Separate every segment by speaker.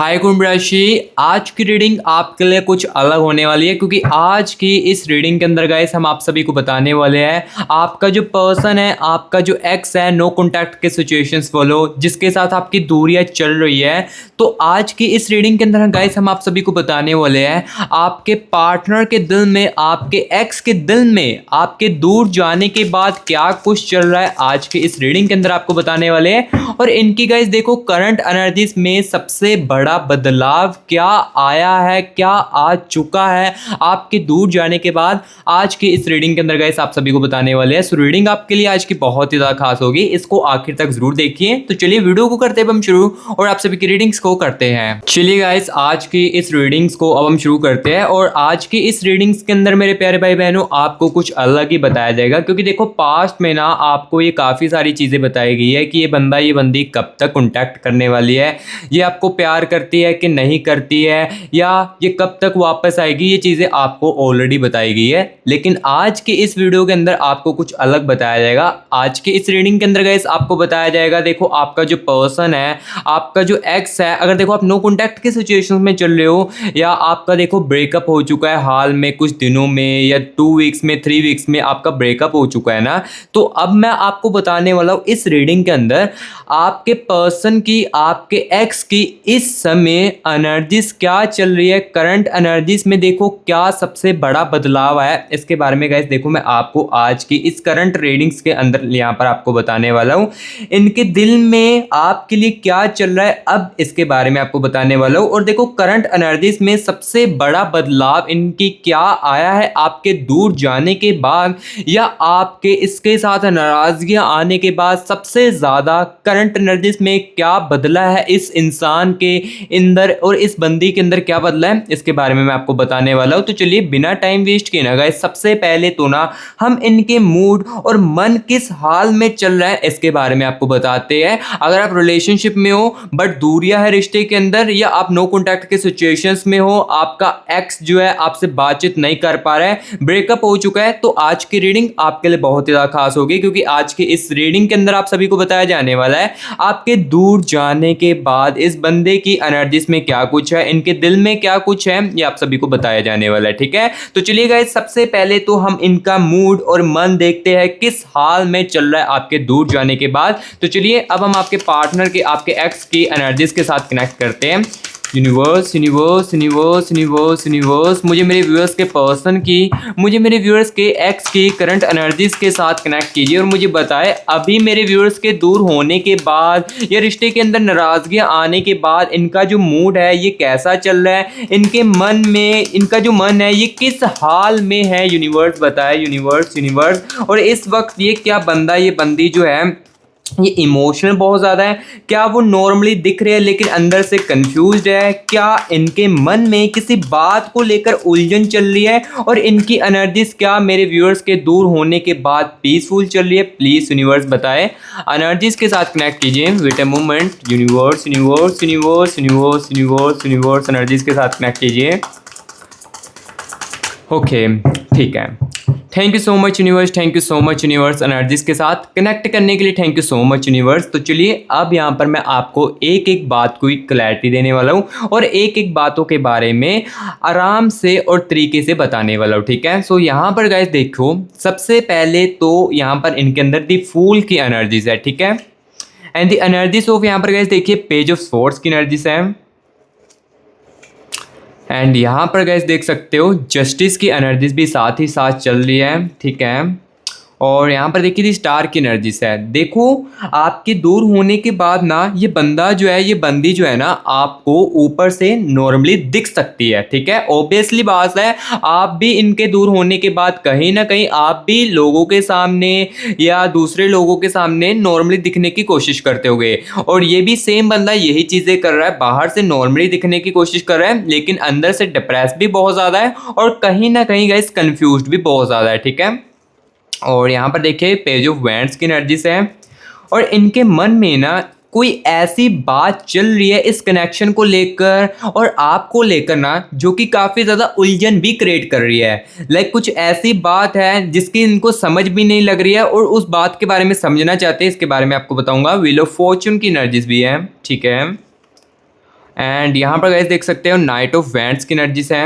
Speaker 1: हाय कुंभ राशि, आज की रीडिंग आपके लिए कुछ अलग होने वाली है क्योंकि आज की इस रीडिंग के अंदर गाइस हम आप सभी को बताने वाले हैं आपका जो पर्सन है, आपका जो एक्स है, नो कॉन्टैक्ट के सिचुएशंस फॉलो जिसके साथ आपकी दूरियां चल रही है। तो आज की इस रीडिंग के अंदर गाइस हम आप सभी को बताने वाले हैं आपके पार्टनर के दिल में, आपके एक्स के दिल में, आपके दूर जाने के बाद क्या कुछ चल रहा है आज की इस रीडिंग के अंदर आपको बताने वाले हैं। और इनकी गाइस देखो करंट एनर्जीज में सबसे बड़ा बदलाव क्या आया है, क्या आ चुका है आपके दूर जाने के बाद, आज की इस रीडिंग के अंदर गाइस आप सभी को बताने वाले हैं। सो रीडिंग आपके लिए आज की बहुत ही ज्यादा खास होगी, इसको आखिर तक जरूर देखिए। तो चलिए वीडियो को करते हैं हम शुरू और आप सभी की रीडिंग्स को करते हैं। चलिए गाइस आज की इस रीडिंग्स को अब हम शुरू करते हैं और आज की इस रीडिंग्स के अंदर मेरे प्यारे भाई बहनों आपको कुछ अलग ही बताया जाएगा क्योंकि देखो पास्ट में ना आपको ये काफी सारी चीजें बताई गई है कि ये बंदा ये बंदी कब तक कॉन्टैक्ट करने वाली है, ये आपको प्यार करती है कि नहीं करती है, या ये कब तक वापस आएगी, ये चीजें आपको ऑलरेडी बताई गई है। लेकिन आज की इस वीडियो के अंदर आपको कुछ अलग बताया जाएगा। आज की इस रीडिंग के अंदर गाइस आपको बताया जाएगा देखो आपका जो पर्सन है, आपका जो एक्स है, अगर देखो आप नो कॉन्टैक्ट के सिचुएशन में चल रहे हो या आपका देखो ब्रेकअप हो चुका है हाल में कुछ दिनों में या 2 वीक्स में 3 वीक्स में आपका ब्रेकअप हो चुका है ना, तो अब मैं आपको बताने वाला हूं इस रीडिंग के अंदर आपके पर्सन की, आपके एक्स की इस समय एनर्जीज क्या चल रही है, करंट एनर्जीज में देखो क्या सबसे बड़ा बदलाव आया, इसके बारे में गाइस देखो मैं आपको आज की इस करंट रीडिंग्स के अंदर यहां पर आपको बताने वाला हूं। इनके दिल में आपके लिए क्या चल रहा है अब इसके बारे में आपको बताने वाला हूं। और देखो करंट एनर्जीज में सबसे बड़ा बदलाव इनकी क्या आया है आपके दूर जाने के बाद या आपके इसके साथ नाराजगियां आने के बाद, सबसे ज्यादा करंट एनर्जीज में क्या बदला है इस इंसान के अंदर और इस बंदी के अंदर क्या बदला है, इसके बारे में मैं आपको बताने वाला हूं। तो चलिए बिना टाइम वेस्ट किए ना गाइस सबसे पहले तो ना हम इनके मूड और मन किस हाल में चल रहा है इसके बारे में आपको बताते हैं। अगर आप रिलेशनशिप में हो बट दूरियां है रिश्ते के अंदर, या आप नो कॉन्टैक्ट के सिचुएशंस में हो, आपका एक्स जो है आपसे बातचीत नहीं कर पा रहा है, ब्रेकअप हो चुका है, तो आज की रीडिंग आपके लिए बहुत ही ज्यादा खास होगी क्योंकि आज की इस रीडिंग के अंदर आप सभी को बताया जाने वाला है आपके दूर जाने के बाद इस बंदे की एनर्जीज में क्या कुछ है, इनके दिल में क्या कुछ है, ये आप सभी को बताया जाने वाला है। ठीक है, तो चलिए गाइस सबसे पहले तो हम इनका मूड और मन देखते हैं किस हाल में चल रहा है आपके दूर जाने के बाद। तो चलिए अब हम आपके पार्टनर के, आपके एक्स की एनर्जीज के साथ कनेक्ट करते हैं। Universe universe universe universe universe मुझे मेरे व्यूअर्स के पर्सन की, मुझे मेरे व्यूअर्स के एक्स की करंट एनर्जीज के साथ कनेक्ट कीजिए और मुझे बताएं अभी मेरे व्यूअर्स के दूर होने के बाद या रिश्ते के अंदर नाराजगियां आने के बाद इनका जो मूड है ये कैसा चल रहा है, इनके मन में, इनका जो मन है ये किस हाल में है, यूनिवर्स बताए यूनिवर्स यूनिवर्स। और इस वक्त ये क्या बंदा, ये बंदी जो है ये इमोशनल बहुत ज़्यादा है, क्या वो नॉर्मली दिख रहे हैं लेकिन अंदर से कंफ्यूज्ड है, क्या इनके मन में किसी बात को लेकर उलझन चल रही है, और इनकी एनर्जीज क्या मेरे व्यूअर्स के दूर होने के बाद पीसफुल चल रही है, प्लीज़ यूनिवर्स बताए। एनर्जीज के साथ कनेक्ट कीजिए, wait a moment. Universe universe universe universe universe universe energies के साथ कनेक्ट कीजिए। ओके ठीक है, thank you so much universe, thank you so much universe energies के साथ कनेक्ट करने के लिए, thank you so much universe. तो चलिए अब यहाँ पर मैं आपको एक एक बात को क्लैरिटी देने वाला हूँ और एक एक बातों के बारे में आराम से और तरीके से बताने वाला हूँ। ठीक है, सो यहाँ पर गाइस देखो सबसे पहले तो यहाँ पर इनके अंदर दी फूल की एनर्जीज है। ठीक है, एंड दी एनर्जीज ऑफ, यहाँ पर गाइस देखिए पेज ऑफ स्वॉर्ड्स की एनर्जीज है, एंड यहाँ पर गैस देख सकते हो जस्टिस की एनर्जीज भी साथ ही साथ चल रही है। ठीक है, और यहाँ पर देखिए स्टार की एनर्जीज है। देखो आपके दूर होने के बाद ना ये बंदा जो है, ये बंदी जो है ना आपको ऊपर से नॉर्मली दिख सकती है। ठीक है, ऑब्वियसली बात है आप भी इनके दूर होने के बाद कहीं ना कहीं आप भी लोगों के सामने या दूसरे लोगों के सामने नॉर्मली दिखने की कोशिश करते होगे, और ये भी सेम बंदा यही चीज़ें कर रहा है, बाहर से नॉर्मली दिखने की कोशिश कर रहा है लेकिन अंदर से डिप्रेस भी बहुत ज़्यादा है और कहीं ना कहीं गाइस कंफ्यूज्ड भी बहुत ज़्यादा है। ठीक है, और यहाँ पर देखिए पेज ऑफ वैंड्स की एनर्जीज है और इनके मन में ना कोई ऐसी बात चल रही है इस कनेक्शन को लेकर और आपको लेकर ना जो कि काफ़ी ज़्यादा उलझन भी क्रिएट कर रही है। लाइक कुछ ऐसी बात है जिसकी इनको समझ भी नहीं लग रही है और उस बात के बारे में समझना चाहते हैं, इसके बारे में आपको बताऊंगा। व्हील ऑफ फॉर्चून की एनर्जीज भी है। ठीक है, एंड यहाँ पर गाइस देख सकते हो नाइट ऑफ वैंड्स की एनर्जीज है।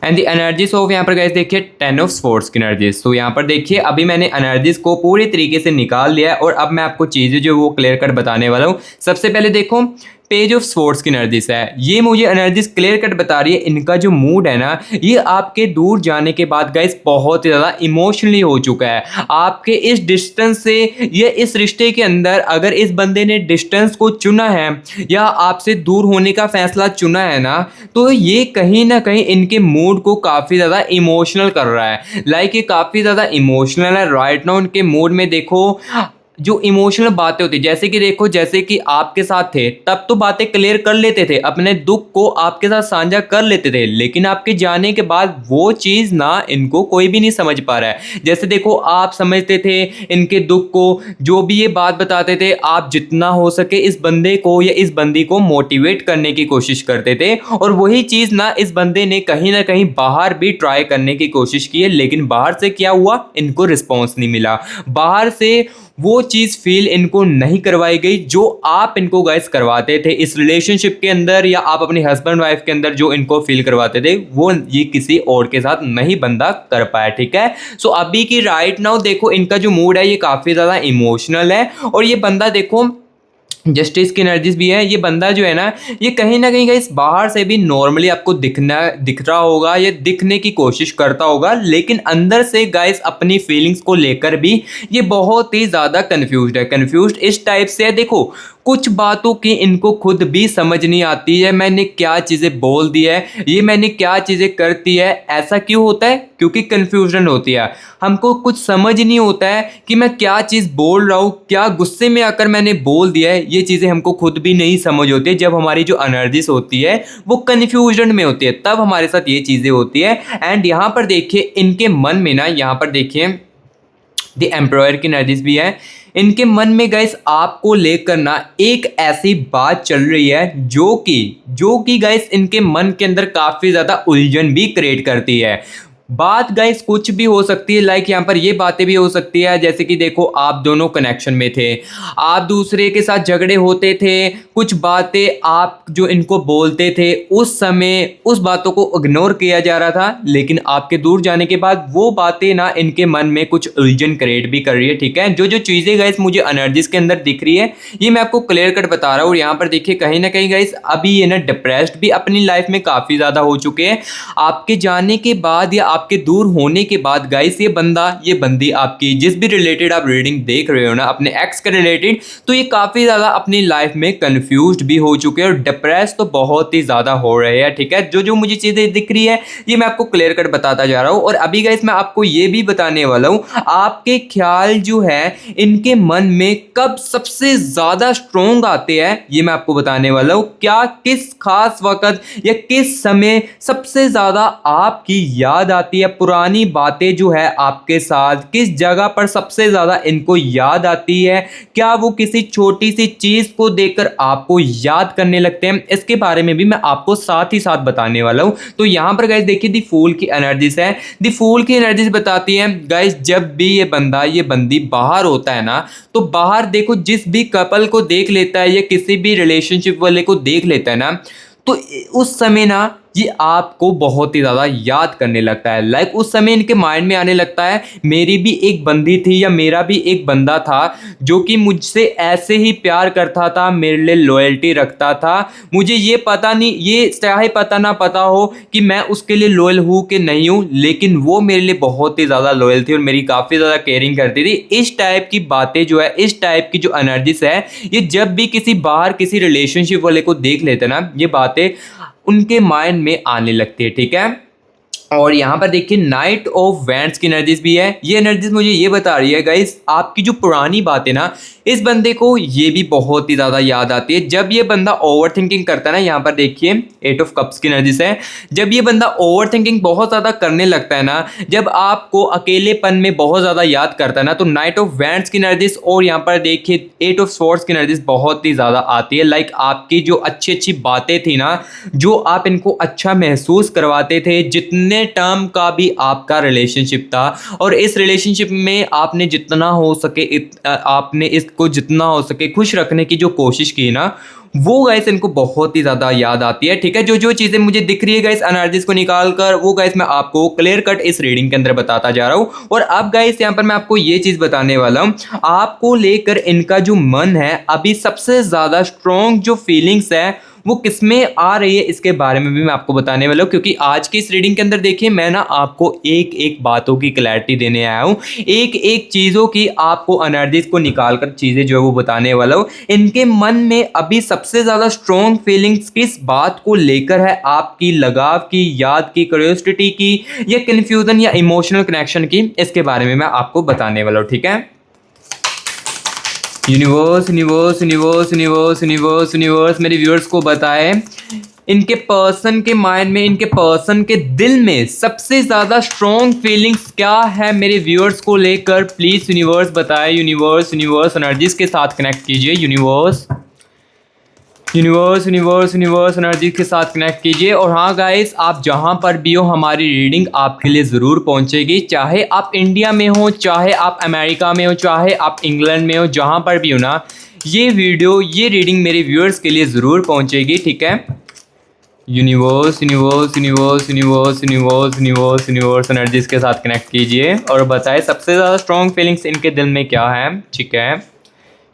Speaker 1: एंड द एनर्जीज ऑफ यहाँ पर गाइस देखिए 10 ऑफ स्वॉर्ड्स की एनर्जीज। तो यहाँ पर देखिए अभी मैंने एनर्जीज को पूरी तरीके से निकाल लिया है और अब मैं आपको चीज़ें जो वो क्लियर कट बताने वाला हूँ। सबसे पहले देखो पेज ऑफ स्वॉर्ड्स की एनर्जीज है, ये मुझे एनर्जीज क्लियर कट बता रही है इनका जो मूड है ना ये आपके दूर जाने के बाद गाइस बहुत ही ज़्यादा इमोशनली हो चुका है। आपके इस डिस्टेंस से ये इस रिश्ते के अंदर अगर इस बंदे ने डिस्टेंस को चुना है या आपसे दूर होने का फैसला चुना है ना तो ये कहीं ना कहीं इनके मूड को काफ़ी ज़्यादा इमोशनल कर रहा है। लाइक ये काफ़ी ज़्यादा इमोशनल है राइट नाउ। उनके मूड में देखो जो इमोशनल बातें होती जैसे कि देखो जैसे कि आपके साथ थे तब तो बातें क्लियर कर लेते थे, अपने दुख को आपके साथ साझा कर लेते थे, लेकिन आपके जाने के बाद वो चीज़ ना इनको कोई भी नहीं समझ पा रहा है। जैसे देखो आप समझते थे इनके दुख को, जो भी ये बात बताते थे आप जितना हो सके इस बंदे को या इस बंदी को मोटिवेट करने की कोशिश करते थे और वही चीज़ ना इस बंदे ने कहीं ना कहीं बाहर भी ट्राई करने की कोशिश की है, लेकिन बाहर से क्या हुआ इनको रिस्पॉन्स नहीं मिला। बाहर से वो चीज़ फील इनको नहीं करवाई गई जो आप इनको गाइस करवाते थे इस रिलेशनशिप के अंदर या आप अपनी हस्बैंड वाइफ के अंदर जो इनको फील करवाते थे वो ये किसी और के साथ नहीं बंदा कर पाया। ठीक है, सो अभी की राइट नाउ देखो इनका जो मूड है ये काफ़ी ज़्यादा इमोशनल है और ये बंदा देखो जस्टिस की एनर्जीज भी है। ये बंदा जो है ना ये कहीं ना कहीं गाइस बाहर से भी नॉर्मली आपको दिख रहा होगा या दिखने की कोशिश करता होगा, लेकिन अंदर से गाइस अपनी फीलिंग्स को लेकर भी ये बहुत ही ज़्यादा कंफ्यूज्ड है। कंफ्यूज्ड इस टाइप से है देखो कुछ बातों की इनको खुद भी समझ नहीं आती है, मैंने क्या चीज़ें बोल दी है, ये मैंने क्या चीज़ें करती है। ऐसा क्यों होता है? क्योंकि कन्फ्यूजन होती है, हमको कुछ समझ नहीं होता है कि मैं क्या चीज़ बोल रहा हूँ, क्या गुस्से में आकर मैंने बोल दिया है। ये चीज़ें हमको खुद भी नहीं समझ होती है। जब हमारी जो एनर्जीज होती है वो कन्फ्यूजन में होती है तब हमारे साथ ये चीज़ें होती है। एंड यहाँ पर देखिए इनके मन में ना यहाँ पर देखिए द एम्प्लॉयर की एनर्जीज भी है। इनके मन में गाइस आपको लेकर ना एक ऐसी बात चल रही है जो कि गाइस इनके मन के अंदर काफ़ी ज़्यादा उलझन भी क्रिएट करती है। बात गाइस कुछ भी हो सकती है, लाइक यहाँ पर ये बातें भी हो सकती है जैसे कि देखो आप दोनों कनेक्शन में थे, आप दूसरे के साथ झगड़े होते थे, कुछ बातें आप जो इनको बोलते थे उस समय उस बातों को इग्नोर किया जा रहा था, लेकिन आपके दूर जाने के बाद वो बातें ना इनके मन में कुछ उलझन क्रिएट भी कर रही है। ठीक है, जो जो चीज़ें गाइस मुझे एनर्जीज के अंदर दिख रही है ये मैं आपको क्लियर कट बता रहा हूँ। और यहाँ पर देखिए कहीं ना कहीं गाइस अभी ये ना डिप्रेस्ड भी अपनी लाइफ में काफ़ी ज़्यादा हो चुके हैं। आपके जाने के बाद या आपके दूर होने के बाद गाइस ये बंदा ये बंदी आपकी जिस भी रिलेटेड आप रीडिंग देख रहे हो ना अपने एक्स के रिलेटेड, तो ये काफ़ी ज़्यादा अपनी लाइफ में कंफ्यूज्ड भी हो चुके हैं और डिप्रेस तो बहुत ही ज़्यादा हो रहे हैं। ठीक है, जो जो मुझे चीज़ें दिख रही है ये मैं आपको क्लियर कट बताता जा रहा हूँ। और अभी गाइस मैं आपको ये भी बताने वाला हूँ आपके ख्याल जो है इनके मन में कब सबसे ज़्यादा स्ट्रोंग आते हैं ये मैं आपको बताने वाला हूँ। क्या किस खास वक्त या किस समय सबसे ज़्यादा आपकी याद आती है, पुरानी बातें जो है आपके साथ किस जगह पर सबसे ज़्यादा इनको याद आती है, क्या वो किसी छोटी सी चीज़ को देखकर आपको याद करने लगते हैं, इसके बारे में भी मैं आपको साथ ही साथ बताने वाला हूँ। तो यहाँ पर गाइस देखिए दी फूल की एनर्जीज है। दी फूल की एनर्जीज बताती है गाइस जब भी ये बंदा ये बंदी बाहर होता है ना तो बाहर देखो जिस भी कपल को देख लेता है या किसी भी रिलेशनशिप वाले को देख लेता है ना तो उस समय ना ये आपको बहुत ही ज़्यादा याद करने लगता है। लाइक उस समय इनके माइंड में आने लगता है मेरी भी एक बंदी थी या मेरा भी एक बंदा था जो कि मुझसे ऐसे ही प्यार करता था, मेरे लिए लॉयल्टी रखता था। मुझे ये पता नहीं, ये चाहे पता ना पता हो कि मैं उसके लिए लॉयल हूँ कि नहीं हूँ, लेकिन वो मेरे लिए बहुत ही ज़्यादा लॉयल थी और मेरी काफ़ी ज़्यादा केयरिंग करती थी। इस टाइप की बातें जो है, इस टाइप की जो एनर्जीज है, ये जब भी किसी बाहर किसी रिलेशनशिप वाले को देख लेते ना ये बातें उनके माइंड में आने लगती है। ठीक है, और यहाँ पर देखिए नाइट ऑफ वैंड्स की एनर्जीज भी है। ये एनर्जीज मुझे ये बता रही है गाइस आपकी जो पुरानी बात है ना इस बंदे को ये भी बहुत ही ज़्यादा याद आती है। जब ये बंदा ओवर थिंकिंग करता है ना, यहाँ पर देखिए 8 ऑफ कप्स की एनर्जीज है। जब ये बंदा ओवर थिंकिंग बहुत ज़्यादा करने लगता है ना, जब आपको अकेलेपन में बहुत ज़्यादा याद करता है ना, तो नाइट ऑफ वैंड्स की एनर्जीज और यहाँ पर देखिए 8 ऑफ स्वॉर्ड्स की एनर्जीज बहुत ही ज़्यादा आती है। लाइक आपकी जो अच्छी अच्छी बातें थी ना, जो आप इनको अच्छा महसूस करवाते थे, जितने कितने टर्म का भी आपका रिलेशनशिप था और इस रिलेशनशिप में आपने जितना हो सके आपने इसको जितना हो सके खुश रखने की जो कोशिश की ना, वो गाइस इनको बहुत ही ज़्यादा याद आती है। ठीक है, जो जो चीज़ें मुझे दिख रही है गाइस एनर्जीज को निकाल कर, वो गाइस मैं आपको क्लियर कट इस रीडिंग के अंदर बताता जा रहा हूँ। और अब गाइस यहाँ पर मैं आपको ये चीज़ बताने वाला हूँ, आपको लेकर इनका जो मन है अभी सबसे ज़्यादा स्ट्रॉन्ग जो फीलिंग्स है वो किसमें आ रही है, इसके बारे में भी मैं आपको बताने वाला हूँ। क्योंकि आज की इस रीडिंग के अंदर देखिए मैं ना आपको एक एक बातों की क्लैरिटी देने आया हूँ, एक एक चीज़ों की आपको एनर्जीज को निकाल कर चीज़ें जो है वो बताने वाला हूँ। इनके मन में अभी सबसे ज़्यादा स्ट्रॉन्ग फीलिंग्स किस बात को लेकर है, आपकी लगाव की, याद की, क्यूरियोसिटी की, या कन्फ्यूजन या इमोशनल कनेक्शन की, इसके बारे में मैं आपको बताने वाला हूँ। ठीक है, universe universe universe universe universe universe मेरे व्यूअर्स को बताए इनके पर्सन के माइंड में, इनके पर्सन के दिल में सबसे ज़्यादा स्ट्रॉन्ग फीलिंग्स क्या है मेरे व्यूअर्स को लेकर। प्लीज़ यूनिवर्स बताए, यूनिवर्स यूनिवर्स एनर्जीज के साथ कनेक्ट कीजिए, universe universe universe universe energy के साथ कनेक्ट कीजिए। और हाँ गाइस, आप जहाँ पर भी हो हमारी रीडिंग आपके लिए ज़रूर पहुँचेगी, चाहे आप इंडिया में हो, चाहे आप अमेरिका में हो, चाहे आप इंग्लैंड में हो, जहाँ पर भी हो ना, ये वीडियो ये रीडिंग मेरे व्यूअर्स के लिए ज़रूर पहुँचेगी। ठीक है, universe universe universe universe universe universe universe energies के साथ कनेक्ट कीजिए और बताए सबसे ज़्यादा स्ट्रॉन्ग फीलिंग्स इनके दिल में क्या है। ठीक है,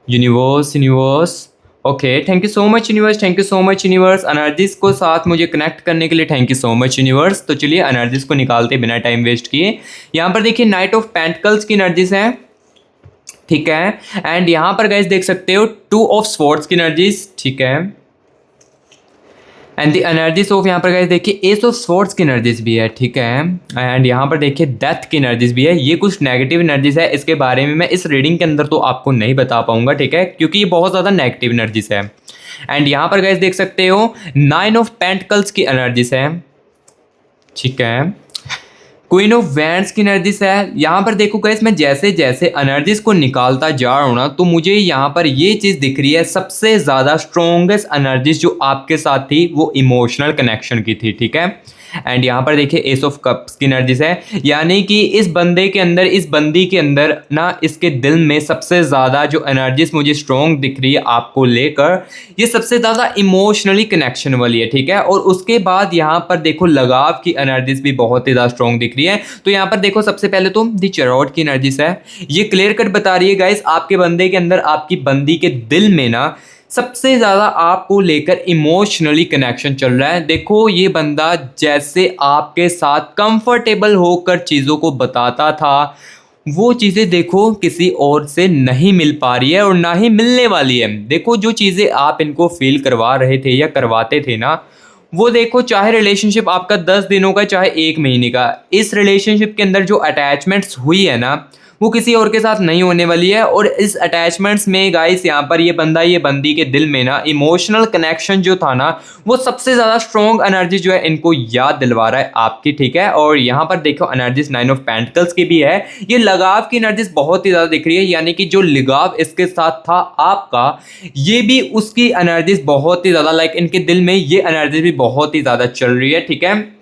Speaker 1: universe universe okay, thank you so much universe, thank you so much universe energies को साथ मुझे कनेक्ट करने के लिए, thank you so much universe. तो चलिए एनर्जीज को निकालते बिना टाइम वेस्ट किए। यहाँ पर देखिए नाइट ऑफ पेंटिकल्स की एनर्जीज हैं, ठीक है, एंड यहाँ पर गाइस देख सकते हो टू ऑफ स्वॉर्ड्स की एनर्जीज, ठीक है, एंड द एनर्जीज ऑफ यहाँ पर गाइस देखिए एस ऑफ स्वॉर्ड्स की एनर्जीज भी है। ठीक है, एंड यहाँ पर देखिए डेथ की एनर्जीज भी है। ये कुछ नेगेटिव एनर्जीज है, इसके बारे में मैं इस रीडिंग के अंदर तो आपको नहीं बता पाऊंगा, ठीक है, क्योंकि ये बहुत ज़्यादा नेगेटिव एनर्जीज है। एंड यहाँ पर गाइस देख सकते हो 9 ऑफ पेंटिकल्स की एनर्जीज है, ठीक है, क्वीन ऑफ वैंड्स की एनर्जीज है। यहाँ पर देखो गाइस, मैं जैसे जैसे एनर्जीज को निकालता जा रहा हूँ ना, तो मुझे यहाँ पर ये चीज़ दिख रही है, सबसे ज़्यादा स्ट्रॉन्गेस्ट एनर्जीज जो आपके साथ थी वो इमोशनल कनेक्शन की थी। ठीक है, एंड यहाँ पर देखिए एस ऑफ कप्स की एनर्जीज है, यानी कि इस बंदे के अंदर, इस बंदी के अंदर ना, इसके दिल में सबसे ज़्यादा जो एनर्जीज मुझे स्ट्रॉन्ग दिख रही है आपको लेकर, ये सबसे ज़्यादा इमोशनली कनेक्शन वाली है। ठीक है, और उसके बाद यहाँ पर देखो लगाव की एनर्जीज भी बहुत ही ज़्यादा स्ट्रॉन्ग दिख रही है। तो यहाँ पर देखो सबसे पहले तो दी चैरोट की एनर्जीज है, ये क्लियर कट बता रही है गाइस आपके बंदे के अंदर, आपकी बंदी के दिल में ना सबसे ज़्यादा आपको लेकर इमोशनली कनेक्शन चल रहा है। देखो ये बंदा जैसे आपके साथ कंफर्टेबल होकर चीज़ों को बताता था, वो चीज़ें देखो किसी और से नहीं मिल पा रही है और ना ही मिलने वाली है। देखो जो चीज़ें आप इनको फील करवा रहे थे या करवाते थे ना, वो देखो चाहे रिलेशनशिप आपका 10 दिनों का चाहे 1 महीने का, इस रिलेशनशिप के अंदर जो अटैचमेंट्स हुई है ना, वो किसी और के साथ नहीं होने वाली है। और इस अटैचमेंट्स में गाइस यहाँ पर ये बंदा, ये बंदी के दिल में ना इमोशनल कनेक्शन जो था ना, वो सबसे ज़्यादा स्ट्रॉन्ग एनर्जी जो है इनको याद दिलवा रहा है आपकी। ठीक है, और यहाँ पर देखो एनर्जीज 9 ऑफ पेंटिकल्स की भी है, ये लगाव की एनर्जीज बहुत ही ज़्यादा दिख रही है, यानी कि जो लगाव इसके साथ था आपका, ये भी उसकी एनर्जीज बहुत ही ज़्यादा, लाइक इनके दिल में ये एनर्जी भी बहुत ही ज़्यादा चल रही है। ठीक है,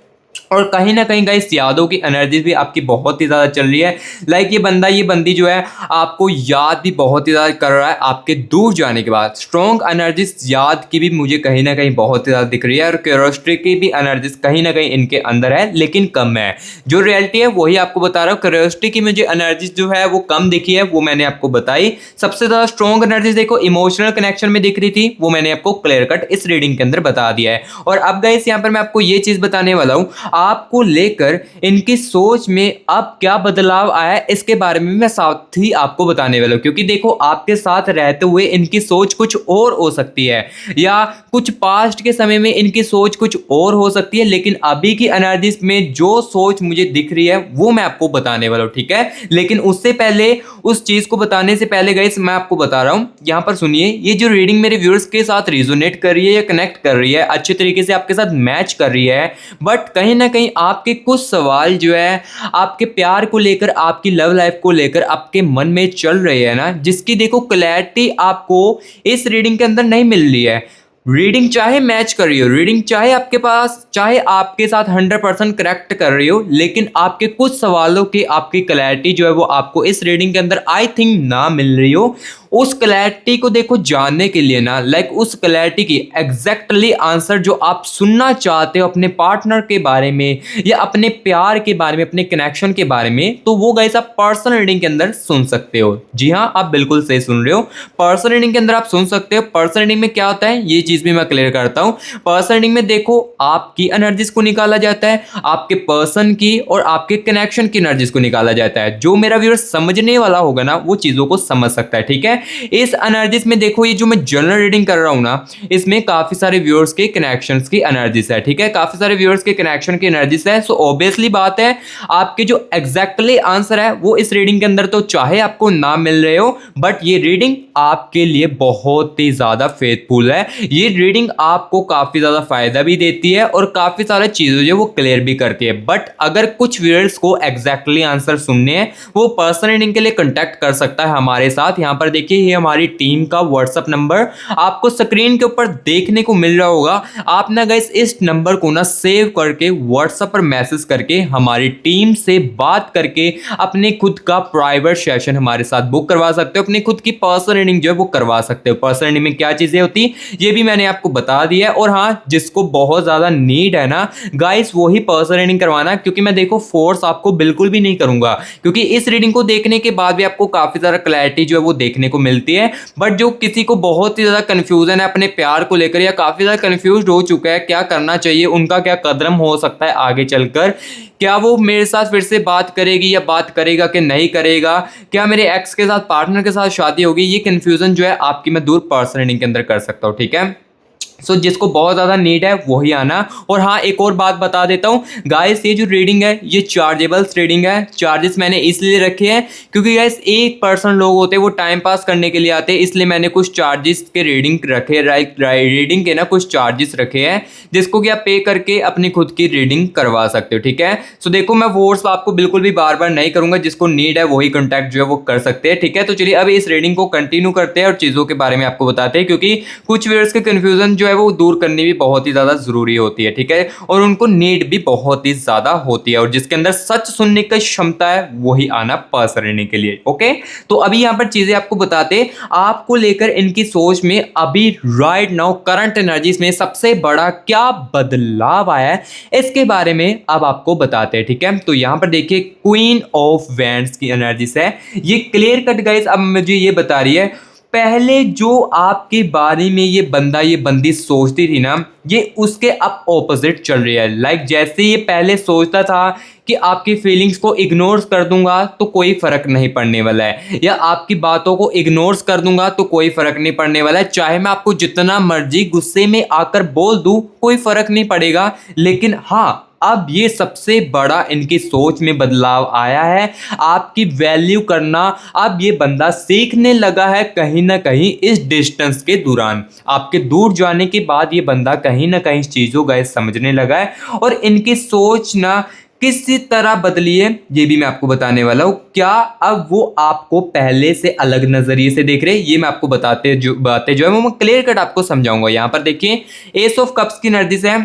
Speaker 1: और कहीं ना कहीं गाइस यादों की एनर्जी भी आपकी बहुत ही ज़्यादा चल रही है, लाइक ये बंदा, ये बंदी जो है आपको याद भी बहुत ही ज़्यादा कर रहा है आपके दूर जाने के बाद। स्ट्रॉन्ग एनर्जीज याद की भी मुझे कहीं ना कहीं बहुत ही ज़्यादा दिख रही है, और क्यूरियोसिटी की भी एनर्जीज कहीं ना कहीं इनके अंदर है, लेकिन कम है। जो रियलिटी है वही आपको बता रहा हूँ। क्यूरियोसिटी की मुझे एनर्जीज जो है वो कम दिखी है, वो मैंने आपको बताई। सबसे ज़्यादा स्ट्रॉन्ग एनर्जीज देखो इमोशनल कनेक्शन में दिख रही थी, वो मैंने आपको क्लियर कट इस रीडिंग के अंदर बता दिया है। और अब गाइस यहाँ पर मैं आपको ये चीज़ बताने वाला हूँ, आपको लेकर इनकी सोच में अब क्या बदलाव आया है, इसके बारे में मैं साथ ही आपको बताने वाला हूं। क्योंकि देखो आपके साथ रहते हुए इनकी सोच कुछ और हो सकती है, या कुछ पास्ट के समय में इनकी सोच कुछ और हो सकती है, लेकिन अभी की एनर्जीज में जो सोच मुझे दिख रही है वो मैं आपको बताने वाला हूं। ठीक है, लेकिन उससे पहले, उस चीज को बताने से पहले गाइस मैं आपको बता रहा हूं, यहां पर सुनिए, ये जो रीडिंग मेरे व्यूअर्स के साथ रिजोनेट कर रही है या कनेक्ट कर रही है, अच्छे तरीके से आपके साथ मैच कर रही है, बट कहीं ना कहीं आपके कुछ सवाल जो है आपके प्यार को लेकर, आपकी लव लाइफ को लेकर आपके मन में चल रहे हैं ना, जिसकी देखो क्लैरिटी आपको इस रीडिंग के अंदर नहीं मिल रही है। रीडिंग चाहे मैच कर रही हो, रीडिंग चाहे आपके पास, चाहे आपके साथ 100% करेक्ट कर रही हो, लेकिन आपके कुछ सवालों की आपकी क्लैरिटी जो है वो आपको इस रीडिंग के अंदर आई थिंक ना मिल रही हो, उस क्लैरिटी को देखो जानने के लिए ना, लाइक उस क्लैरिटी की एग्जैक्टली आंसर जो आप सुनना चाहते हो अपने पार्टनर के बारे में या अपने प्यार के बारे में, अपने कनेक्शन के बारे में, तो वो गाइस आप पर्सनल रीडिंग के अंदर सुन सकते हो। जी हाँ, आप बिल्कुल सही सुन रहे हो, पर्सनल रीडिंग के अंदर आप सुन सकते हो। पर्सनल रीडिंग में क्या होता है ये चीज भी मैं क्लियर करता हूं। पर्सनल रीडिंग में देखो आपकी एनर्जीज को निकाला जाता है, आपके पर्सन की और आपके कनेक्शन की एनर्जीज को निकाला जाता है। जो मेरा व्यूअर समझने वाला होगा ना वो चीजों को समझ सकता है, ठीक है। इस एनर्जीज में देखो ये जो मैं जनरल रीडिंग कर रहा हूं ना, इसमें काफी सारे व्यूअर्स के कनेक्शंस की एनर्जीज है, ठीक है, काफी सारे व्यूअर्स के कनेक्शन की एनर्जीज है। सो ऑब्वियसली बात है आपके जो एग्जैक्टली आंसर है वो इस रीडिंग के अंदर तो चाहे आपको ना मिल रहे हो, बट ये रीडिंग आपके लिए बहुत ही ज्यादा फेथफुल है। ये रीडिंग आपको काफी ज्यादा फायदा भी देती है और काफी सारी चीजें जो वो क्लियर भी करती है। बट अगर कुछ व्यूअर्स को एग्जैक्टली आंसर सुनने हैं वो पर्सनल रीडिंग के लिए कांटेक्ट कर सकता है हमारे साथ। यहां पर देखिए ये हमारी टीम का व्हाट्सएप नंबर आपको स्क्रीन के ऊपर देखने को मिल रहा होगा। आप ना गाइस इस नंबर को ना सेव करके व्हाट्सएप पर मैसेज करके हमारी टीम से बात करके अपने खुद का प्राइवेट सेशन हमारे साथ बुक करवा सकते हो, अपनी खुद की पर्सनल रीडिंग जो है वो करवा सकते हो। पर्सनल रीडिंग में क्या चीजें होती ये भी मैंने आपको बता दिया है। और हाँ, जिसको बहुत ज्यादा नीड है ना गाइस वही पर्सनल रीडिंग करवाना, क्योंकि मैं देखो फोर्स आपको बिल्कुल भी नहीं करूंगा, क्योंकि इस रीडिंग को देखने के बाद भी आपको काफी ज्यादा क्लैरिटी जो है वो देखने को मिलती है। बट जो किसी को बहुत ही ज्यादा कंफ्यूजन है अपने प्यार को लेकर या काफी ज्यादा कंफ्यूज हो चुका है क्या करना चाहिए, उनका क्या कदम हो सकता है आगे चलकर, क्या वो मेरे साथ फिर से बात करेगी या बात करेगा कि नहीं करेगा, क्या मेरे एक्स के साथ पार्टनर के साथ शादी होगी, ये कंफ्यूजन जो है आपकी मैं दूर पर्सनल रीडिंग के अंदर कर सकता हूँ, ठीक है। सो जिसको बहुत ज़्यादा नीड है वही आना। और हाँ, एक और बात बता देता हूँ गाइस, ये जो रीडिंग है ये चार्जेबल्स रीडिंग है। चार्जेस मैंने इसलिए रखे हैं क्योंकि गाइस 1% लोग होते हैं वो टाइम पास करने के लिए आते हैं, इसलिए मैंने कुछ चार्जेस के रीडिंग रखे, रीडिंग के ना कुछ चार्जेस रखे हैं जिसको कि आप पे करके अपनी खुद की रीडिंग करवा सकते हो, ठीक है। सो देखो मैं फोर्स आपको बिल्कुल भी बार बार नहीं करूंगा, जिसको नीड है वही कॉन्टैक्ट जो है वो कर सकते हैं, ठीक है। तो चलिए अब इस रीडिंग को कंटिन्यू करते हैं और चीज़ों के बारे में आपको बताते हैं, क्योंकि कुछ व्यूअर्स के कन्फ्यूजन जो है वो दूर करनी भी बहुत ही ज्यादा जरूरी होती है, ठीक है, और उनको नीड भी बहुत ही ज्यादा होती है, और जिसके अंदर सच सुनने की क्षमता है वही आना पास रहने के लिए, ओके। तो अभी यहां पर चीजें आपको बताते आपको लेकर इनकी सोच में अभी राइट नाउ करंट एनर्जीज में सबसे बड़ा क्या बदलाव आया है इसके बारे में अब आपको बताते हैं, ठीक है। तो यहां पर देखिए क्वीन ऑफ वैंड्स की एनर्जीज है, ये क्लियर कट गाइस अब मुझे ये बता रही है पहले जो आपके बारे में ये बंदा ये बंदी सोचती थी ना, ये उसके अब ऑपोजिट चल रही है। लाइक जैसे ये पहले सोचता था कि आपकी फीलिंग्स को इग्नोर कर दूंगा तो कोई फर्क नहीं पड़ने वाला है, या आपकी बातों को इग्नोर कर दूंगा तो कोई फर्क नहीं पड़ने वाला है, चाहे मैं आपको जितना मर्जी गुस्से में आकर बोल दूं कोई फर्क नहीं पड़ेगा। लेकिन हाँ, अब ये सबसे बड़ा इनकी सोच में बदलाव आया है, आपकी वैल्यू करना अब ये बंदा सीखने लगा है कहीं ना कहीं इस डिस्टेंस के दौरान। आपके दूर जाने के बाद ये बंदा कहीं ना कहीं चीज़ों का समझने लगा है, और इनकी सोच ना किसी तरह बदली है ये भी मैं आपको बताने वाला हूँ। क्या अब वो आपको पहले से अलग नजरिए से देख रहे हैं, ये मैं आपको बताते जो बातें जो है वो मैं क्लियर कट आपको समझाऊंगा। यहाँ पर देखिए एस ऑफ कप्स की एनर्जी से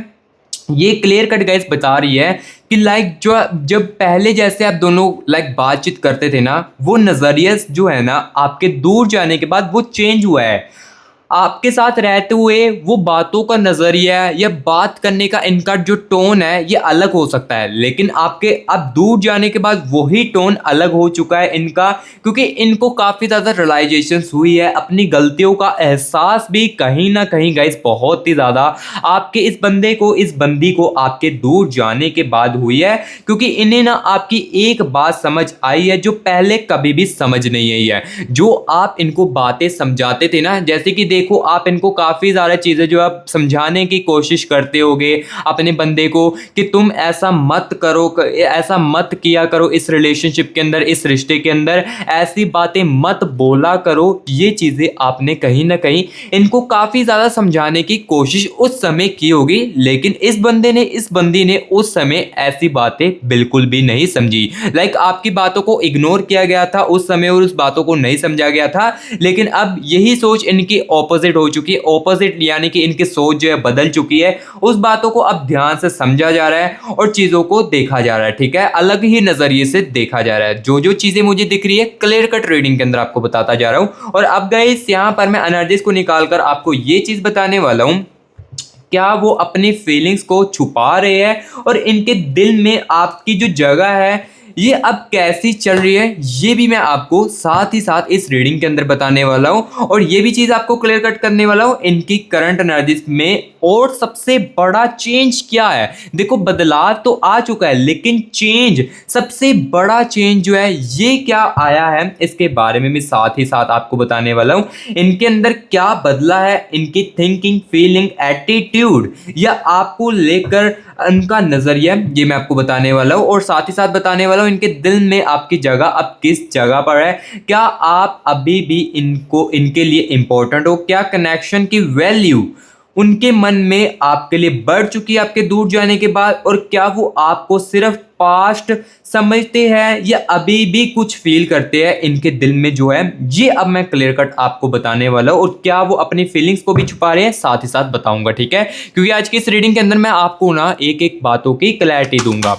Speaker 1: ये क्लियर कट गाइस बता रही है कि लाइक जो जब पहले जैसे आप दोनों लाइक बातचीत करते थे ना, वो नजरिया जो है ना आपके दूर जाने के बाद वो चेंज हुआ है। आपके साथ रहते हुए वो बातों का नजरिया या बात करने का इनका जो टोन है ये अलग हो सकता है, लेकिन आपके अब दूर जाने के बाद वही टोन अलग हो चुका है इनका, क्योंकि इनको काफी ज्यादा रियलाइजेशन हुई है, अपनी गलतियों का एहसास भी कहीं ना कहीं गाइस बहुत ही ज्यादा आपके इस बंदे को इस बंदी को आपके दूर जाने के बाद हुई है, क्योंकि इन्हें ना आपकी एक बात समझ आई है जो पहले कभी भी समझ नहीं आई है। जो आप इनको बातें समझाते थे ना, जैसे कि देखो आप इनको काफी ज्यादा चीजें जो आप समझाने की कोशिश करते होगे अपने बंदे को कि तुम ऐसा मत करो, ऐसा मत किया करो, इस रिलेशनशिप के अंदर इस रिश्ते के अंदर ऐसी बातें मत बोला करो। ये चीजें आपने कहीं ना कहीं इनको काफी ज्यादा समझाने की कोशिश उस समय की होगी, लेकिन इस बंदी ने उस समय ऐसी बातें बिल्कुल भी नहीं समझी। लाइक आपकी बातों को इग्नोर किया गया था उस समय और उस बातों को नहीं समझा गया था, लेकिन अब यही सोच इनकी ऑपोजिट हो चुकी है। ऑपोजिट यानी कि इनकी सोच जो है बदल चुकी है। उस बातों को अब ध्यान से समझा जा रहा है और चीज़ों को देखा जा रहा है, ठीक है, अलग ही नज़रिए से देखा जा रहा है। जो जो चीज़ें मुझे दिख रही है क्लियर कट रीडिंग के अंदर आपको बताता जा रहा हूँ। और अब गाइस यहाँ पर मैं एनर्जीज को निकाल कर आपको ये चीज़ बताने वाला हूँ, क्या वो अपनी फीलिंग्स को छुपा रहे हैं और इनके दिल में आपकी जो जगह है ये अब कैसी चल रही है, ये भी मैं आपको साथ ही साथ इस रीडिंग के अंदर बताने वाला हूं। और ये भी चीज़ आपको क्लियर कट करने वाला हूं इनकी करंट एनर्जीज में। और सबसे बड़ा चेंज क्या है, देखो बदलाव तो आ चुका है लेकिन चेंज, सबसे बड़ा चेंज जो है ये क्या आया है, इसके बारे में मैं साथ ही साथ आपको बताने वाला हूं। इनके अंदर क्या बदला है, इनकी थिंकिंग, फीलिंग, एटीट्यूड या आपको लेकर उनका नजरिया, ये मैं आपको बताने वाला हूँ। और साथ ही साथ बताने वाला हूँ इनके दिल में आपकी जगह अब किस जगह पर है, क्या आप अभी भी इनको, इनके लिए इंपॉर्टेंट हो, क्या कनेक्शन की वैल्यू उनके मन में आपके लिए बढ़ चुकी है आपके दूर जाने के बाद, और क्या वो आपको सिर्फ पास्ट समझते हैं या अभी भी कुछ फील करते हैं इनके दिल में जो है, ये अब मैं क्लियर कट आपको बताने वाला हूं। और क्या वो अपनी फीलिंग्स को भी छुपा रहे हैं साथ ही साथ बताऊंगा, ठीक है, क्योंकि आज की इस रीडिंग के अंदर मैं आपको ना एक एक बातों की क्लैरिटी दूंगा।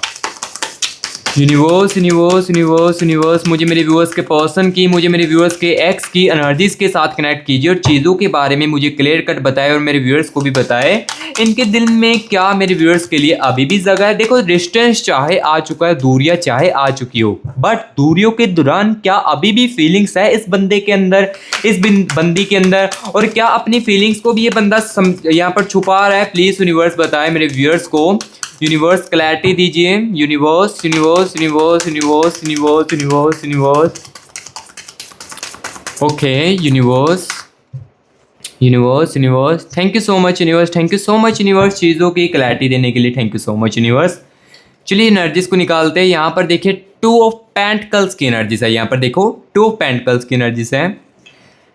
Speaker 1: यूनिवर्स यूनिवर्स यूनिवर्स यूनिवर्स मुझे मेरे व्यूअर्स के पर्सन की, मुझे मेरे व्यूअर्स के एक्स की एनर्जीज के साथ कनेक्ट कीजिए और चीज़ों के बारे में मुझे क्लियर कट बताए और मेरे व्यूअर्स को भी बताए इनके दिल में क्या मेरे व्यूअर्स के लिए अभी भी जगह है। देखो डिस्टेंस चाहे आ चुका है, दूरियां चाहे आ चुकी हो, बट दूरियों के दौरान क्या अभी भी फीलिंग्स है इस बंदे के अंदर, इस बंदी के अंदर, और क्या अपनी फीलिंग्स को भी ये बंदा यहाँ पर छुपा रहा है। प्लीज़ यूनिवर्स बताए मेरे व्यूअर्स को, यूनिवर्स क्लैरिटी दीजिए। Universe universe universe universe universe universe universe okay universe universe universe, thank you so much universe, thank you so much universe, चीज़ों की क्लैरिटी देने के लिए thank you so much universe. चलिए एनर्जीज को निकालते हैं। यहाँ पर देखिए टू ऑफ पेंटिकल्स की एनर्जीज है, यहाँ पर देखो टू ऑफ पेंटिकल्स की एनर्जीज है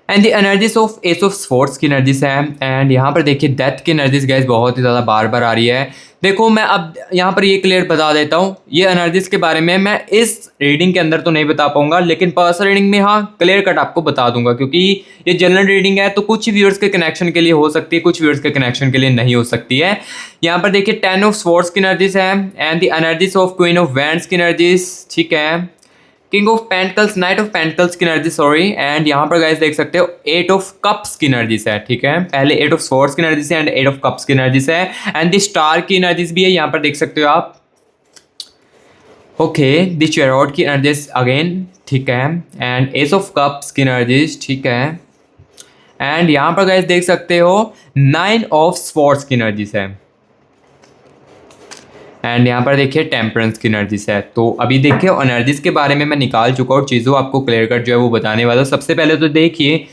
Speaker 1: and the energies of S of swords की एनर्जीज है। एंड यहाँ पर देखिए डेथ की एनर्जीज गाइस बहुत ही ज़्यादा बार बार आ रही है। देखो मैं अब यहाँ पर ये क्लियर बता देता हूँ, ये एनर्जीज के बारे में मैं इस रीडिंग के अंदर तो नहीं बता पाऊंगा, लेकिन पर्सनल रीडिंग में हाँ क्लियर कट आपको बता दूंगा, क्योंकि ये जनरल रीडिंग है तो कुछ व्यूअर्स के कनेक्शन के लिए हो सकती है, कुछ व्यूअर्स के कनेक्शन के लिए नहीं हो सकती है। यहाँ पर देखिए 10 ऑफ स्वॉर्ड्स की एनर्जीज है and the energies of queen of wands की एनर्जीज, ठीक है, king of pentacles, night of pentacles की एनर्जी, सॉरी, एंड यहाँ पर गाइस देख सकते हो 8 ऑफ कप्स की एनर्जीज है, ठीक है, पहले 8 ऑफ स्वॉर्ड्स की एनर्जीज है एंड 8 ऑफ कप्स की एनर्जीज है एंड द स्टार की एनर्जीज भी है, यहाँ पर देख सकते हो आप। ओके द चैरोट की एनर्जीज अगेन, ठीक है, एंड एस ऑफ कप्स की एनर्जीज, ठीक है, एंड यहाँ पर गाइस देख सकते हो 9 ऑफ स्वॉर्ड्स की एनर्जीज है एंड यहाँ पर देखिए टेम्परेंस की एनर्जीज है। तो अभी देखिए एनर्जीज के बारे में मैं निकाल चुका हूँ, चीज़ों आपको क्लियर कट जो है वो बताने वाला हूँ। सबसे पहले तो देखिए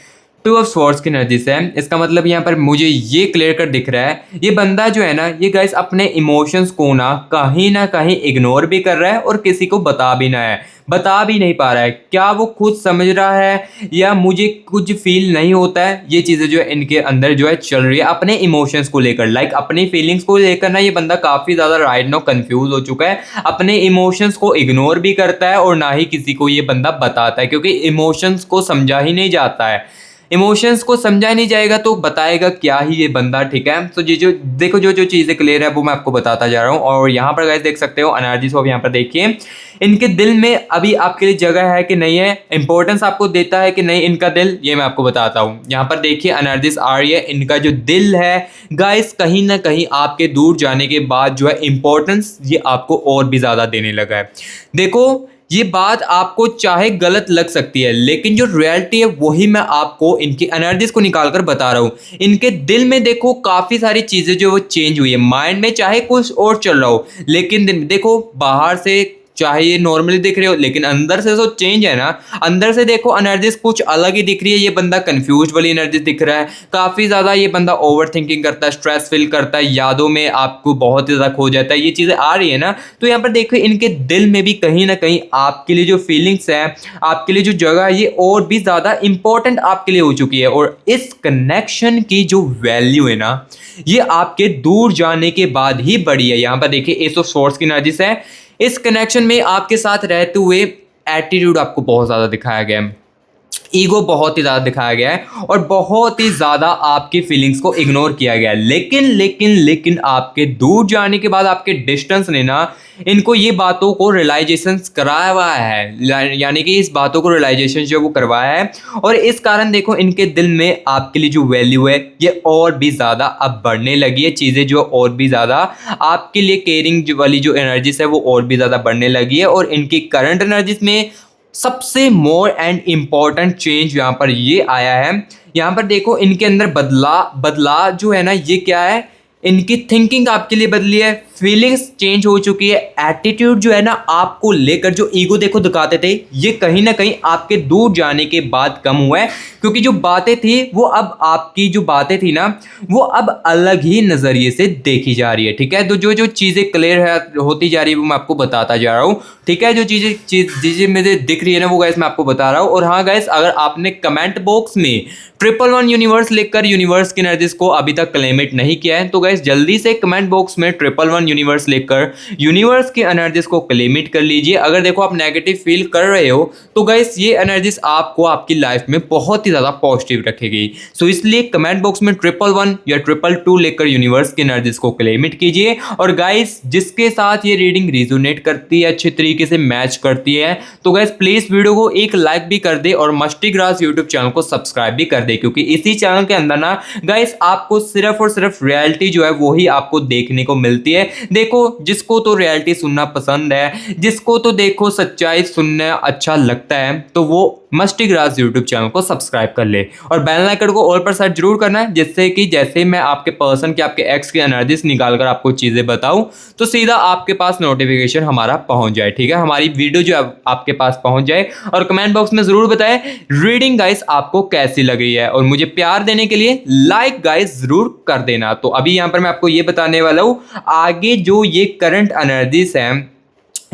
Speaker 1: 2 ऑफ स्वॉर्ड्स की एनर्जीज है, इसका मतलब यहाँ पर मुझे ये क्लियर कट दिख रहा है ये बंदा जो है ना, ये गाइस अपने इमोशंस को ना कहीं इग्नोर भी कर रहा है और किसी को बता भी नहीं पा रहा है। क्या वो खुद समझ रहा है या मुझे कुछ फील नहीं होता है, ये चीज़ें जो है इनके अंदर जो है चल रही है अपने इमोशंस को लेकर, लाइक अपनी फीलिंग्स को लेकर ना ये बंदा काफ़ी ज़्यादा राइट नाउ कंफ्यूज हो चुका है, अपने इमोशंस को इग्नोर भी करता है और ना ही किसी को ये बंदा बताता है, क्योंकि इमोशंस को समझा ही नहीं जाता है। इमोशंस को समझा नहीं जाएगा तो बताएगा क्या ही ये बंदा, ठीक है। तो जो देखो जो चीज़ें क्लियर है वो मैं आपको बताता जा रहा हूँ। और यहाँ पर गाइस देख सकते हो एनर्जीज को, यहाँ पर देखिए इनके दिल में अभी आपके लिए जगह है कि नहीं है, इंपॉर्टेंस आपको देता है कि नहीं इनका दिल, ये मैं आपको बताता हूँ। यहाँ पर देखिए एनर्जीज आ रही है, इनका जो दिल है गाइस कहीं ना कहीं आपके दूर जाने के बाद जो है इंपॉर्टेंस ये आपको और भी ज़्यादा देने लगा है। देखो ये बात आपको चाहे गलत लग सकती है, लेकिन जो रियलिटी है वही मैं आपको इनकी एनर्जीज को निकाल कर बता रहा हूँ। इनके दिल में देखो काफ़ी सारी चीज़ें जो वो चेंज हुई है, माइंड में चाहे कुछ और चल रहा हो, लेकिन देखो बाहर से चाहे ये नॉर्मली दिख रहे हो लेकिन अंदर से जो चेंज है ना, अंदर से देखो एनर्जीज कुछ अलग ही दिख रही है। ये बंदा कंफ्यूज वाली एनर्जी दिख रहा है, काफ़ी ज़्यादा ये बंदा ओवर थिंकिंग करता है, स्ट्रेस फील करता है, यादों में आपको बहुत ज़्यादा खो जाता है, ये चीज़ें आ रही है ना। तो यहाँ पर देखो इनके दिल में भी कहीं ना कहीं आपके लिए जो फीलिंग्स है, आपके लिए जो जगह है, ये और भी ज़्यादा इंपॉर्टेंट आपके लिए हो चुकी है। और इस कनेक्शन की जो वैल्यू है ना, ये आपके दूर जाने के बाद ही बढ़ी है। यहाँ पर देखिए एस ऑफ स्वॉर्ड्स की एनर्जीज है, इस कनेक्शन में आपके साथ रहते हुए एटीट्यूड आपको बहुत ज़्यादा दिखाया गया है। ईगो बहुत ही ज़्यादा दिखाया गया है और बहुत ही ज़्यादा आपकी फीलिंग्स को इग्नोर किया गया है। लेकिन आपके दूर जाने के बाद आपके डिस्टेंस ने ना इनको ये बातों को रियलाइजेशन कराया हुआ है, यानी कि इस बातों को रियलाइजेशन जो वो करवाया है। और इस कारण देखो इनके दिल में आपके लिए जो वैल्यू है ये और भी ज़्यादा अब बढ़ने लगी है। चीज़ें जो और भी ज़्यादा आपके लिए केयरिंग वाली जो एनर्जीज है वो और भी ज़्यादा बढ़ने लगी है। और इनकी करंट एनर्जीज में सबसे मोर एंड इम्पॉर्टेंट चेंज यहाँ पर ये आया है। यहाँ पर देखो इनके अंदर बदला जो है ना ये क्या है, इनकी थिंकिंग आपके लिए बदली है, फीलिंग्स चेंज हो चुकी है, एटीट्यूड जो है ना आपको लेकर जो ईगो देखो दिखाते थे ये कहीं ना कहीं आपके दूर जाने के बाद कम हुआ है। क्योंकि जो बातें थी वो अब आपकी जो बातें थी ना वो अब अलग ही नज़रिए से देखी जा रही है। ठीक है, तो जो जो चीज़ें क्लियर है होती जा रही है वो मैं आपको बताता जा रहा हूँ। ठीक है, जो चीज़ें मुझे दिख रही है ना वो गाइस मैं आपको बता रहा हूँ। और हाँ गाइस, अगर आपने कमेंट बॉक्स में 111 यूनिवर्स लिखकर यूनिवर्स की एनर्जीज को अभी तक क्लेमिट नहीं किया है तो गाइस जल्दी से कमेंट बॉक्स में 111 यूनिवर्स लिखकर यूनिवर्स की एनर्जीज को क्लेमिट कर लीजिए। अगर देखो आप नेगेटिव फील कर रहे हो तो गाइस ये एनर्जीज आपको आपकी लाइफ में बहुत ही ज़्यादा पॉजिटिव रखेगी। सो इसलिए कमेंट बॉक्स में 111 या 222 लेकर यूनिवर्स की एनर्जीज को क्लेमिट कीजिए। और गाइस जिसके साथ ये रीडिंग रिजोनेट करती है, अच्छे तरीके से मैच करती है, तो गाइस प्लीज वीडियो को एक लाइक भी कर दे और मस्टी ग्रास यूट्यूब चैनल को सब्सक्राइब भी कर दे। क्योंकि इसी चैनल के अंदर ना गाइस आपको सिर्फ और सिर्फ रियलिटी जो है वो ही आपको देखने को मिलती है। देखो जिसको तो रियलिटी सुनना पसंद है, जिसको तो देखो सच्चाई सुनना अच्छा लगता है, तो वो मस्टी ग्रास यूट्यूब चैनल को सब्सक्राइब कर ले और बेल आइकन को ऑल पर सेट जरूर करना है, जिससे कि जैसे मैं आपके पर्सन की आपके एक्स की एनर्जीज निकाल कर आपको चीजें बताऊं तो सीधा आपके पास नोटिफिकेशन हमारा पहुंच जाए। ठीक है, हमारी वीडियो जो आपके पास पहुंच जाए। और कमेंट बॉक्स में जरूर बताएं रीडिंग गाइस आपको कैसी लगी है और मुझे प्यार देने के लिए लाइक गाइस जरूर कर देना। तो अभी यहां पर मैं आपको ये बताने वाला हूं आगे जो ये करंट एनर्जीज है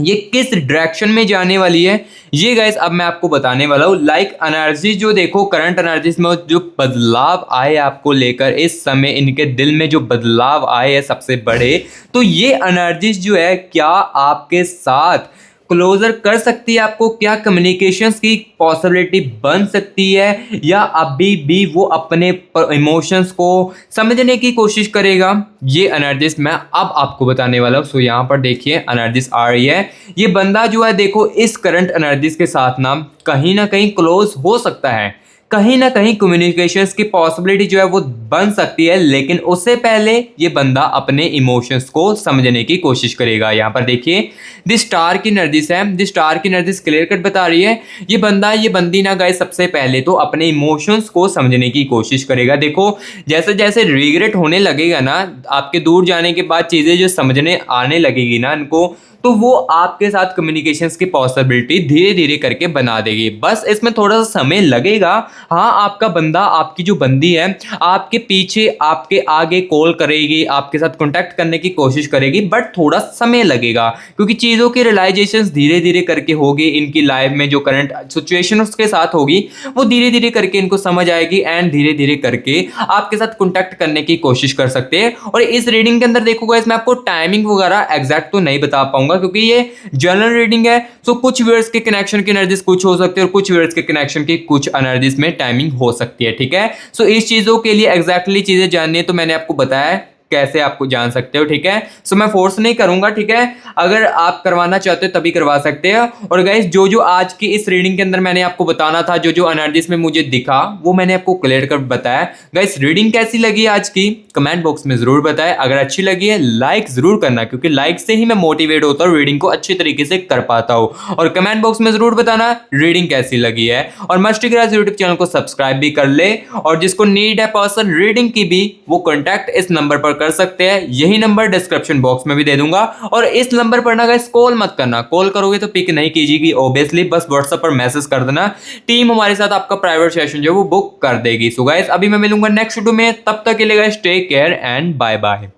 Speaker 1: ये किस डायरेक्शन में जाने वाली है, ये गाइस अब मैं आपको बताने वाला हूँ। लाइक एनर्जी जो देखो करंट एनर्जीज में जो बदलाव आए आपको लेकर इस समय इनके दिल में जो बदलाव आए हैं सबसे बड़े, तो ये एनर्जीज जो है क्या आपके साथ क्लोजर कर सकती है आपको, क्या कम्युनिकेशंस की पॉसिबिलिटी बन सकती है, या अभी भी वो अपने इमोशंस को समझने की कोशिश करेगा, ये एनर्जीज मैं अब आपको बताने वाला हूँ। सो यहाँ पर देखिए एनर्जीज आ रही है। ये बंदा जो है देखो इस करंट एनर्जीज के साथ ना कहीं क्लोज हो सकता है, कहीं ना कहीं कम्युनिकेशंस की पॉसिबिलिटी जो है वो बन सकती है, लेकिन उससे पहले ये बंदा अपने इमोशंस को समझने की कोशिश करेगा। यहाँ पर देखिए द स्टार की एनर्जीज है, द स्टार की एनर्जीज क्लियर कट बता रही है ये बंदा ये बंदी ना गाइस सबसे पहले तो अपने इमोशंस को समझने की कोशिश करेगा। देखो जैसे जैसे रिग्रेट होने लगेगा ना आपके दूर जाने के बाद, चीज़ें जो समझने आने लगेगी ना इनको, तो वो आपके साथ कम्युनिकेशंस की पॉसिबिलिटी धीरे धीरे करके बना देगी। बस इसमें थोड़ा सा समय लगेगा। हाँ आपका बंदा आपकी जो बंदी है आपके पीछे आपके आगे कॉल करेगी, आपके साथ कांटेक्ट करने की कोशिश करेगी, बट थोड़ा समय लगेगा क्योंकि चीज़ों की रियलाइजेशंस धीरे धीरे करके होगी। इनकी लाइफ में जो करंट सिचुएशन उसके साथ होगी वो धीरे धीरे करके इनको समझ आएगी एंड धीरे धीरे करके आपके साथ कांटेक्ट करने की कोशिश कर सकते हैं। और इस रीडिंग के अंदर देखो गाइस मैं आपको टाइमिंग वगैरह एग्जैक्ट तो नहीं बता पाऊंगा क्योंकि ये जनरल रीडिंग है। सो कुछ वर्ड्स के कनेक्शन की एनर्जीज कुछ हो सकती है और कुछ वर्ड्स के कनेक्शन की कुछ एनर्जीज में टाइमिंग हो सकती है। ठीक है, सो इस चीजों के लिए एग्जैक्टली चीजें जाननी है तो मैंने आपको बताया कैसे आपको जान सकते हो। ठीक है, सो मैं फोर्स नहीं करूंगा। ठीक है, अगर आप करवाना चाहते हो तभी करवा सकते हो। और गाइस जो जो आज की इस रीडिंग के अंदर मैंने आपको बताना था, जो जो एनर्जीज में मुझे दिखा वो मैंने आपको क्लियर कर बताया। गाइस रीडिंग कैसी लगी आज की कमेंट बॉक्स में जरूर बताएं। अगर अच्छी लगी है लाइक जरूर करना क्योंकि लाइक से ही मैं मोटिवेट होता हूँ, रीडिंग को अच्छी तरीके से कर पाता हूँ। और कमेंट बॉक्स में जरूर बताना रीडिंग कैसी लगी है और मस्टी ग्रास यूट्यूब चैनल को सब्सक्राइब भी कर ले। और जिसको नीड है पर्सन रीडिंग की भी वो कॉन्टैक्ट इस नंबर पर कर सकते हैं, यही नंबर डिस्क्रिप्शन बॉक्स में भी दे दूंगा। और इस नंबर पर ना गाइस कॉल मत करना, कॉल करोगे तो पिक नहीं कीजिएगी ऑब्वियसली, बस व्हाट्सएप पर मैसेज कर देना, टीम हमारे साथ आपका प्राइवेट सेशन जो वो बुक कर देगी। सो गाइस अभी मैं मिलूंगा नेक्स्ट वीडियो में, तब तक के लिए guys take care and bye bye.